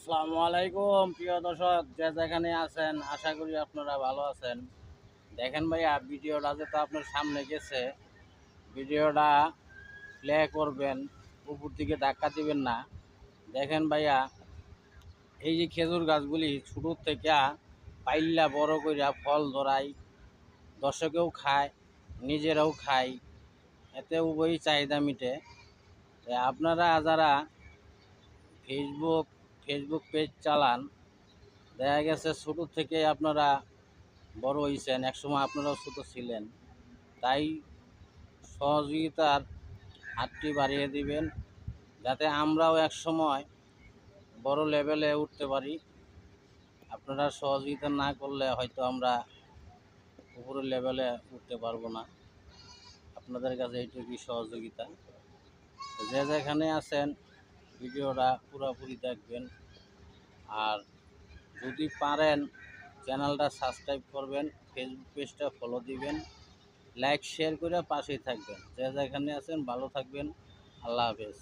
আসসালামু আলাইকুম প্রিয় দর্শক, যে যেখানে আছেন আশা করি আপনারা ভালো আছেন। দেখেন ভাইয়া, ভিডিওটা যেটা আপনার সামনে গেছে, ভিডিওটা প্লে করবেন, উপর দিকে ধাক্কা দিবেন না। দেখেন ভাইয়া, এই যে খেজুর গাছগুলি ছোট থেকে পাইল্লা বড় কইরা ফল ধরাই, দর্শকেও খায়, নিজেরাও খাই, এতে উভয়ই চাহিদা মিটে। আপনারা যারা ফেসবুক ফেসবুক পেজ চালান, দেখা গেছে ছোটো থেকে আপনারা বড় হয়েছেন, একসময় আপনারাও ছোটো ছিলেন, তাই সহযোগিতার হাতটি বাড়িয়ে দিবেন, যাতে আমরাও এক সময় বড় লেভেলে উঠতে পারি। আপনারা সহযোগিতা না করলে হয়তো আমরা উপরের লেভেলে উঠতে পারবো না। আপনাদের কাছে এইটুকুই সহযোগিতা। যে যেখানে আছেন ভিডিওটা পুরোপুরি দেখবেন, আর যদি পারেন চ্যানেলটা সাবস্ক্রাইব করবেন, ফেসবুক পেজটা ফলো দিবেন, লাইক শেয়ার করে পাশেই থাকবেন। যে যেখানে আছেন ভালো থাকবেন। আল্লাহ হাফেজ।